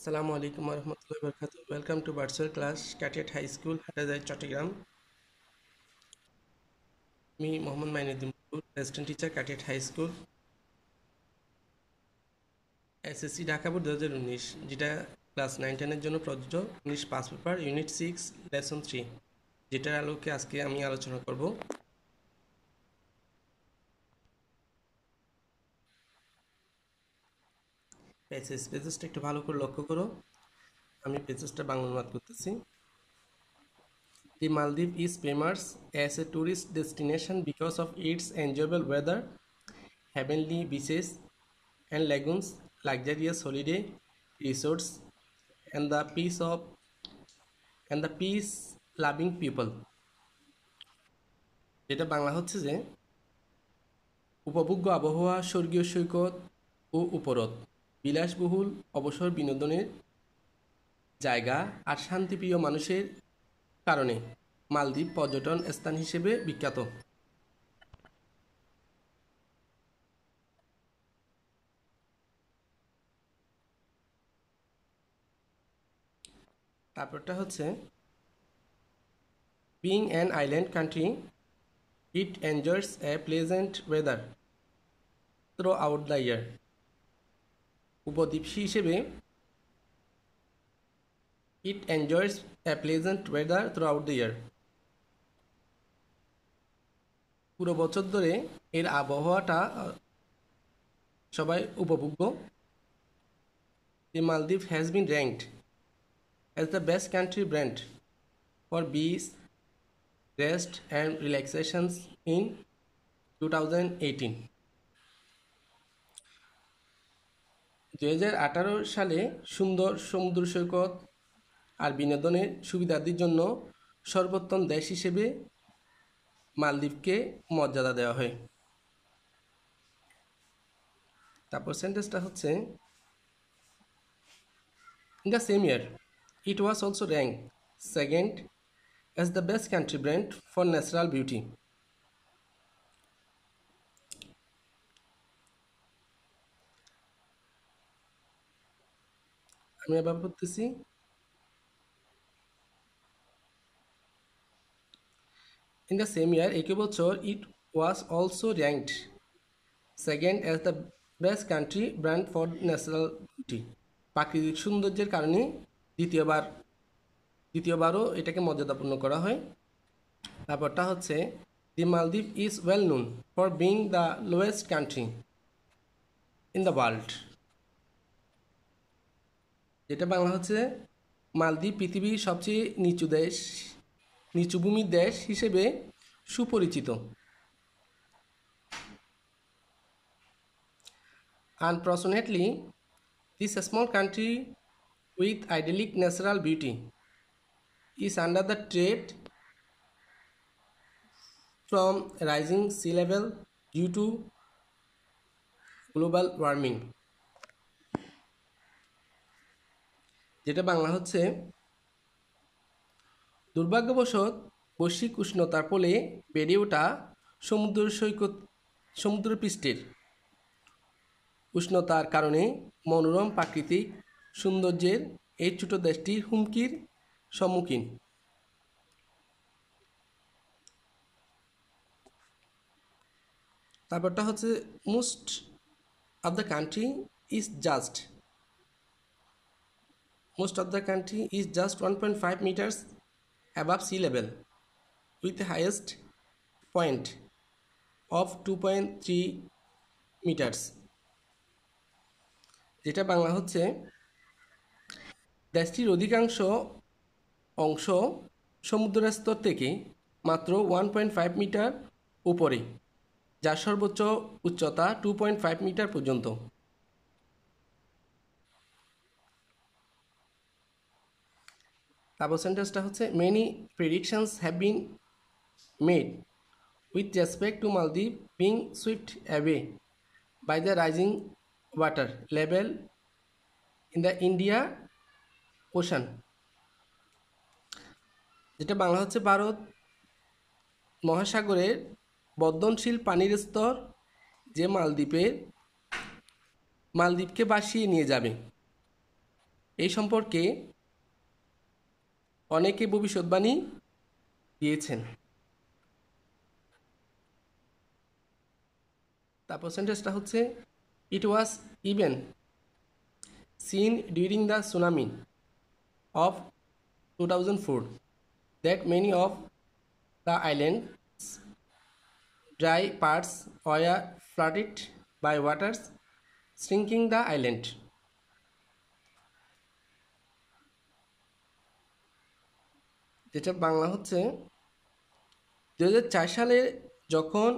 আসসালামু আলাইকুম রহমতুল্লাহি বারাকাতুহু। Welcome to virtual class cadet high school Hathazari Chattogram. আমি Mohammad Mainuddin assistant teacher cadet high school SSC Dhaka board 2019, যেটা ক্লাস 9-10-এর জন্য প্রযোজ্য। ইংলিশ পাস পেপার ইউনিট 6 লেসন 3, যেটার আলোকে আজকে আমি আলোচনা করব। পেজেসটা একটু ভালো করে লক্ষ্য করো। আমি পেজেসটা বাংলা অনুবাদ করতেছি। The Maldives is famous as a tourist destination because of its enjoyable weather, heavenly beaches and lagoons, luxurious holiday resorts, and the peace loving people. যেটা বাংলা হচ্ছে যে উপভোগ্য আবহাওয়া, স্বর্গীয় সৈকত ও উপরত, বিলাসবহুল অবসর বিনোদনের জায়গা আর শান্তিপ্রিয় মানুষের কারণে মালদ্বীপ পর্যটন স্থান হিসেবে বিখ্যাত। তারপরটা হচ্ছে being an island country, it enjoys a pleasant weather throughout the year. উপদ্বীপ হিসেবে it enjoys a pleasant weather throughout the year. পুরো বছর ধরে এর আবহাওয়াটা সবাই উপভোগ্য। The Maldives has been ranked as the best country brand for beach, rest and relaxations in 2018. 2018 সালে সুন্দর সমুদ্র সৈকত আর বিনোদনের সুবিধার্থীর জন্য সর্বোত্তম দেশ হিসেবে মালদ্বীপকে মর্যাদা দেওয়া হয়। তারপর সেন্টেন্সটা হচ্ছে in the same year it was also ranked second as the best country brand for natural beauty. আমি এবার পড়তেছি। In the same year, একই বছর it was also ranked second as the best country brand for natural beauty. প্রাকৃতিক সৌন্দর্যের কারণে দ্বিতীয়বারও এটাকে মর্যাদাপূর্ণ করা হয়। তারপরটা হচ্ছে the Maldives is well known for being the lowest country in the world. যেটা বাংলা হচ্ছে মালদ্বীপ পৃথিবীর সবচেয়ে নিচুভূমির দেশ হিসেবে সুপরিচিত। Unfortunately, this small country with idyllic natural beauty is under the threat from rising sea level due to global warming. যেটা বাংলা হচ্ছে দুর্ভাগ্যবশত বৈশ্বিক উষ্ণতার ফলে বেড়ে ওঠা সমুদ্রপৃষ্ঠের উষ্ণতার কারণে মনোরম প্রাকৃতিক সৌন্দর্যের এই ছোট দেশটির হুমকির সম্মুখীন। তারপরটা হচ্ছে most of the country is just 1.5 meters above sea level with the highest point of 2.3 meters. যেটা বাংলা হচ্ছে দেশটির অধিকাংশ অংশ সমুদ্রের স্তর থেকে মাত্র 1.5 মিটার উপরে, যার সর্বোচ্চ উচ্চতা 2.5 মিটার পর্যন্ত। তারপর সেন্টেন্সটা হচ্ছে many predictions have been made with respect to Maldives being swept away by the rising water level in the India Ocean. যেটা বাংলা হচ্ছে ভারত মহাসাগরের বর্ধনশীল পানির স্তর যে মালদ্বীপকে ভাসিয়ে নিয়ে যাবে। এই সম্পর্কে অনেকে ভবিষ্যৎবাণী দিয়েছেন। তারপর সেন্টেন্সটা হচ্ছে it was even seen during the tsunami of 2004 that many of the island's dry parts were flooded by waters, sinking the island. যেটা বাংলা হচ্ছে 2004 সালে যখন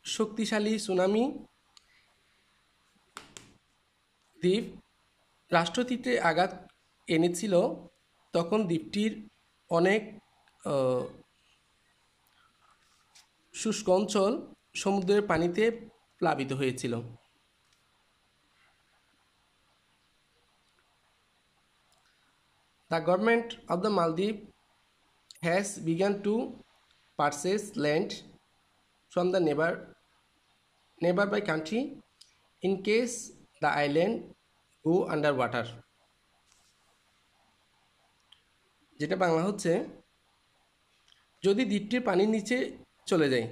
শক্তিশালী সুনামি দ্বীপ রাষ্ট্রদ্বীপে আঘাত এনেছিল, তখন দ্বীপটির অনেক শুষ্ক অঞ্চল সমুদ্রের পানিতে প্লাবিত হয়েছিল। The government of the Maldives has begun to purchase land from the nearby country in case the island go underwater. যেটা বাংলা হচ্ছে যদি দ্বীপটির পানির নিচে চলে যায়,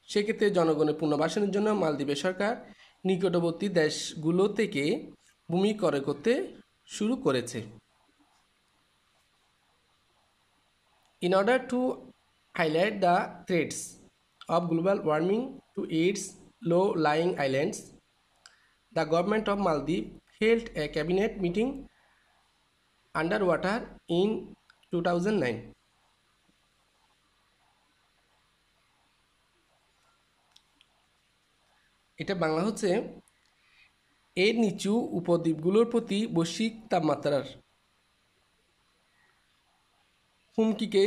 সেক্ষেত্রে জনগণের পুনর্বাসনের জন্য মালদ্বীপের সরকার নিকটবর্তী দেশগুলো থেকে ভূমি ক্রয় করতে শুরু করেছে। In order to highlight the threats of global warming to its low-lying islands, the government of Maldives held a cabinet meeting underwater in 2009. এটা বাংলা হচ্ছে এর নিচু উপদ্বীপগুলোর প্রতি বৈশ্বিক তাপমাত্রার হুমকিকে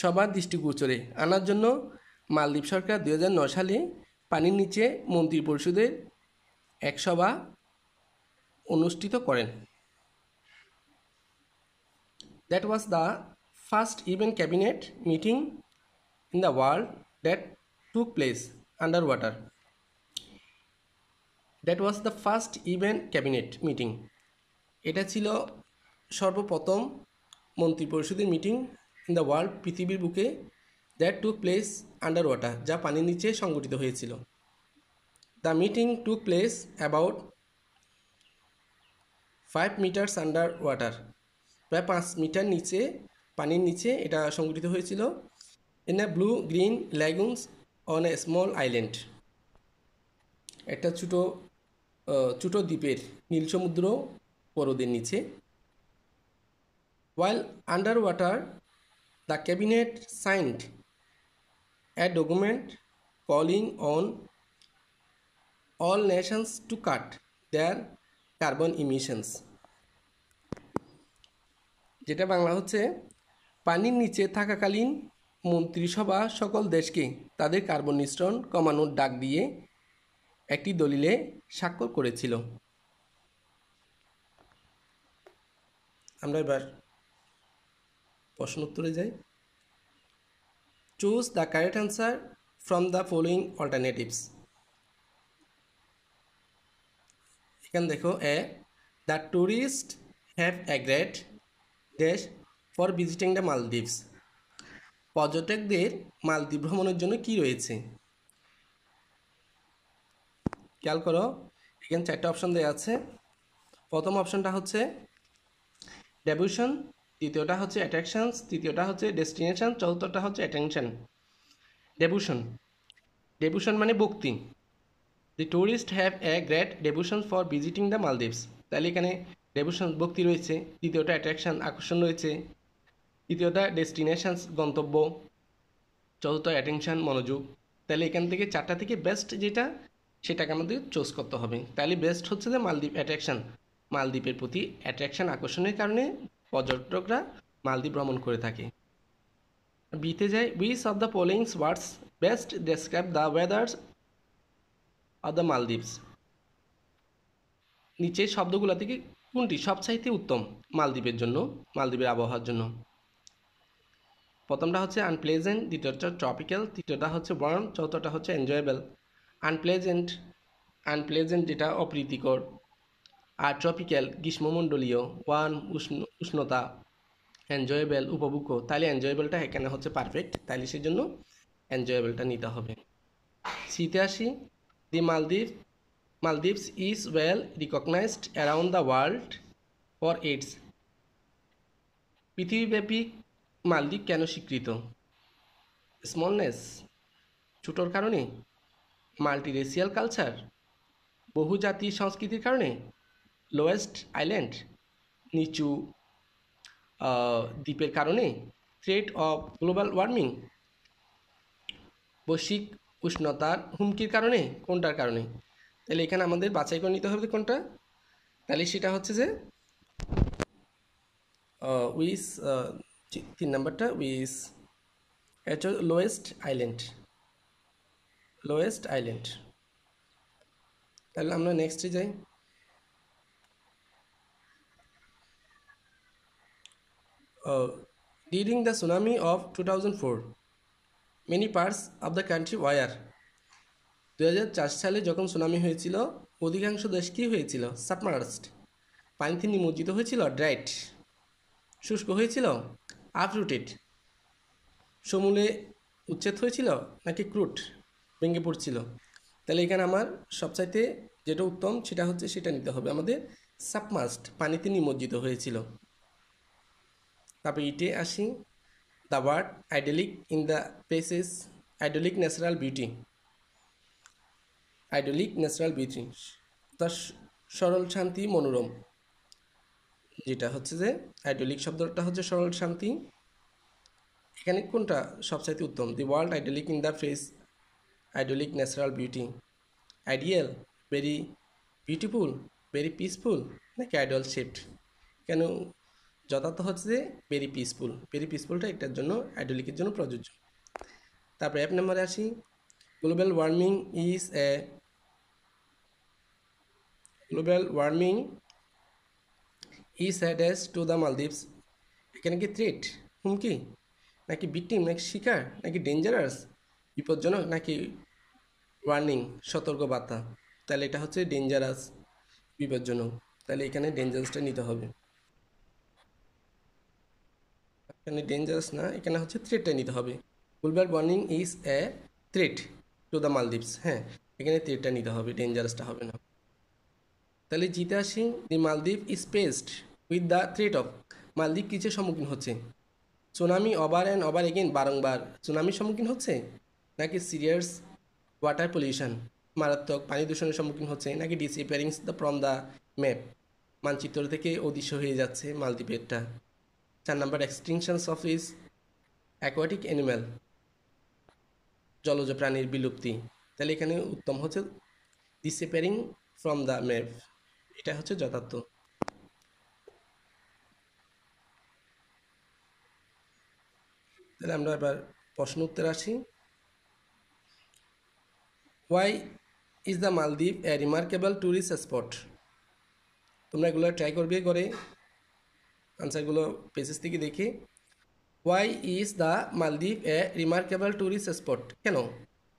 সবার দৃষ্টিগোচরে আনার জন্য মালদ্বীপ সরকার 2009 সালে পানির নিচে মন্ত্রিপরিষদের এক সভা অনুষ্ঠিত করেন। That was the first even cabinet meeting in the world that took place underwater. That was the first even cabinet meeting. এটা ছিল সর্বপ্রথম মন্ত্রিপরিষদের মিটিং ইন দ্য ওয়ার্ল্ড, পৃথিবীর বুকে, that took place under water, যা পানির নিচে সংগঠিত হয়েছিল। The meeting took place about 5 metres under water, প্রায় 5 মিটার নিচে, পানির নিচে এটা সংগঠিত হয়েছিল। In a blue green lagoons on a small island, একটা ছোটো দ্বীপের নীল সমুদ্র পরদের নিচে। While underwater, the cabinet signed a document calling on all nations to cut their carbon emissions. যেটা বাংলা হচ্ছে পানির নিচে থাকাকালীন মন্ত্রিসভা সকল দেশকে তাদের কার্বন নিঃসরণ কমানোর ডাক দিয়ে একটি দলিলে স্বাক্ষর করেছিল। আমরা এবার প্রশ্ন উত্তরে যাই। Choose the correct answer from the following alternatives. এখানে দেখো, a the tourist have a great dash for visiting the Maldives. পর্যটকদের মালদ্বীপ ভ্রমণের জন্য কি রয়েছে? খেয়াল করো, এখানে 4টা অপশন দেওয়া আছে। প্রথম অপশনটা হচ্ছে ডেভিউশন, দ্বিতীয়টা হচ্ছে অ্যাট্রাকশনস, তৃতীয়টা হচ্ছে ডেস্টিনেশন, চতুর্থটা হচ্ছে অ্যাটেনশন। ডেভিউশন মানে ভক্তি। The tourist have a great devotion for visiting the Maldives, তাহলে এখানে ডেভিউশন ভক্তি রয়েছে, দ্বিতীয়টা অ্যাট্রাকশন আকর্ষণ রয়েছে, তৃতীয়টা ডেস্টিনেশনস গন্তব্য, চতুর্থ অ্যাটেনশন মনোযোগ। তাহলে এখান থেকে 4টা থেকে বেস্ট যেটা সেটাকে আমাদের চুজ করতে হবে। তাহলে বেস্ট হচ্ছে যে মালদ্বীপ অ্যাট্রাকশন, মালদ্বীপের প্রতি অ্যাট্রাকশন আকর্ষণের কারণে পর্যটকরা মালদ্বীপ ভ্রমণ করে থাকে। বিতে যায়, which of the following words best describe the weathers of the Maldives. নিচের শব্দগুলো থেকে কোনটি সবচাইতে উত্তম মালদ্বীপের জন্য, মালদ্বীপের আবহাওয়ার জন্য? প্রথমটা হচ্ছে আনপ্লেজেন্ট, দ্বিতীয়টা ট্রপিক্যাল, তৃতীয়টা হচ্ছে ওয়ার্ম, চতুর্থটা হচ্ছে এনজয়েবল। আনপ্লেজেন্ট যেটা অপ্রীতিকর, আর ট্রপিক্যাল গ্রীষ্মমণ্ডলীয়, ওয়ান উষ্ণতা, এনজয়েবল উপভোগ্য, তাহলে এনজয়েবলটা এখানে হচ্ছে পারফেক্ট, তাহলে সেই জন্য এনজয়েবলটা নিতে হবে। শীতে আসি, the Maldives is well recognised around the world for its, পৃথিবীব্যাপী মালদ্বীপ কেন স্বীকৃত? স্মলনেস, ছোটোর কারণে, মাল্টিরেসিয়াল কালচার, বহুজাতি সংস্কৃতির কারণে, লোয়েস্ট আইল্যান্ড, নিচু দ্বীপের কারণে, থ্রেট অফ গ্লোবাল ওয়ার্মিং, বৈশ্বিক উষ্ণতার হুমকির কারণে, কোনটার কারণে? তাহলে এখানে আমাদের বাছাই করে নিতে হবে কোনটা, তাহলে সেটা হচ্ছে যে উইস, 3 নাম্বারটা উইস, এটা লোয়েস্ট আইল্যান্ড। তাহলে আমরা নেক্সটে যাই। During the tsunami of 2004 many parts of the country war, 2004 সালে যখন সুনামি হয়েছিল অধিকাংশ দেশ কী হয়েছিল? সাবমার্জড, পানিতে নিমজ্জিত হয়েছিল। ড্রাইড, শুষ্ক হয়েছিল। আপরুটেড, সমূলে উচ্ছেদ হয়েছিল। নাকি ক্রুট, ভেঙে পড়ছিল। তাহলে এখানে আমার সবচাইতে যেটা উত্তম সেটা হচ্ছে সেটা নিতে হবে আমাদের, সাবমার্জড, পানিতে নিমজ্জিত হয়েছিল। তারপরে ইটে আসি, the word idyllic in the places idyllic natural beauty, তার সরল শান্তি মনোরম, যেটা হচ্ছে যে আইডলিক শব্দটা হচ্ছে সরল শান্তি। এখানে কোনটা সবচাইতে উত্তম? The world idyllic in the face idyllic natural beauty, ideal, very beautiful, very peaceful, নাকি আইডল শেপড? কেন যথার্থ হচ্ছে যে ভেরি পিসফুলটা এটার জন্য আইডলিকের জন্য প্রযোজ্য। তারপরে এক নম্বরে আসি, global warming is adds to the Maldives, এখানে কি থ্রেট, হুমকি, নাকি ভিকটিম, নাকি শিকার, নাকি ডেঞ্জারাস, বিপজ্জনক, নাকি ওয়ার্নিং, সতর্ক বার্তা? তাহলে এটা হচ্ছে ডেঞ্জারাস, বিপজ্জনক, তাহলে এখানে ডেঞ্জারাসটা নিতে হবে। এখানে ডেঞ্জারাস না, এখানে হচ্ছে থ্রেটটা নিতে হবে। Global warming is a threat to the Maldives, হ্যাঁ এখানে থ্রেটটা নিতে হবে, ডেঞ্জারাসটা হবে না। তাহলে জিতে আসি, দি মালদ্বীপ is faced with the threat of, মালদ্বীপ কিসের সম্মুখীন হচ্ছে? Tsunami over and over again, বারংবার সুনামির সম্মুখীন হচ্ছে, নাকি সিরিয়াস ওয়াটার পলিউশন, মারাত্মক পানি দূষণের সম্মুখীন হচ্ছে, নাকি ডিসঅ্যাপিয়ারিং ফ্রম দ্য ম্যাপ, মানচিত্র থেকে অদৃশ্য হয়ে যাচ্ছে মালদ্বীপেরটা। 4 number, extinctions of its aquatic animal, জলজ প্রাণীর বিলুপ্তি। তাহলে এখানে উত্তম হচ্ছে ডিসঅ্যাপিয়ারিং ফ্রম দ্য ম্যাপ, এটা হচ্ছে যথার্থ। তাহলে আমরা এবার প্রশ্ন উত্তর আসি। ওয়াই ইজ দ্য মালদ্বীপ এ রিমার্কেবল ট্যুরিস্ট স্পট? তোমরা এগুলো ট্রাই করবে করে আনসারগুলো পেজেস থেকে দেখে। ওয়াই ইজ দ্য মালদ্বীপ এ রিমার্কেবল ট্যুরিস্ট স্পট, কেন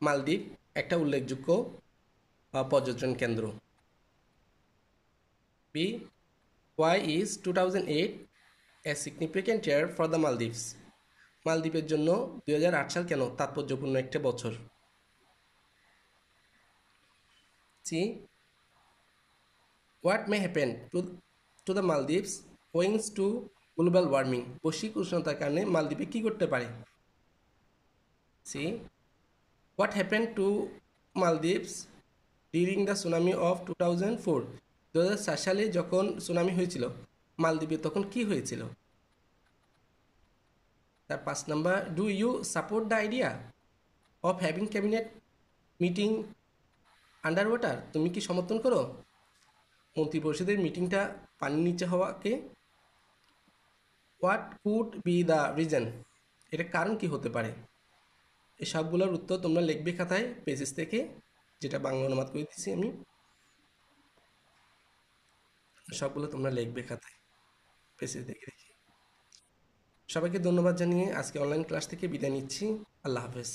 মালদ্বীপ একটা উল্লেখযোগ্য পর্যটন কেন্দ্র? B, why is 2008 a significant year for the Maldives, মালদ্বীপের জন্য 2008 সাল কেন তাৎপর্যপূর্ণ একটা বছর? C, what may happen to the Maldives owing to global warming, বৈশ্বিক উষ্ণতার কারণে মালদ্বীপে কী করতে পারে? C, what happen to Maldives during the tsunami of 2004, 2004 সালে যখন সুনামি হয়েছিল মালদ্বীপে তখন কি হয়েছিল? তার 5 number, do you support the idea of having cabinet meeting under water, তুমি কি সমর্থন করো মন্ত্রিপরিষদের মিটিংটা পানির নিচে হওয়াকে? What could be the reason, এটা কারণ কি হতে পারে? এই সবগুলোর উত্তর তোমরা লিখবে খাতায় পেজেস থেকে, যেটা বাংলা অনুবাদ করে দিচ্ছি আমি, সবগুলো তোমরা লিখবে খাতায় পেজেস দেখে দেখে। সবাইকে ধন্যবাদ জানিয়ে আজকে অনলাইন ক্লাস থেকে বিদায় নিচ্ছি। আল্লাহ হাফেজ।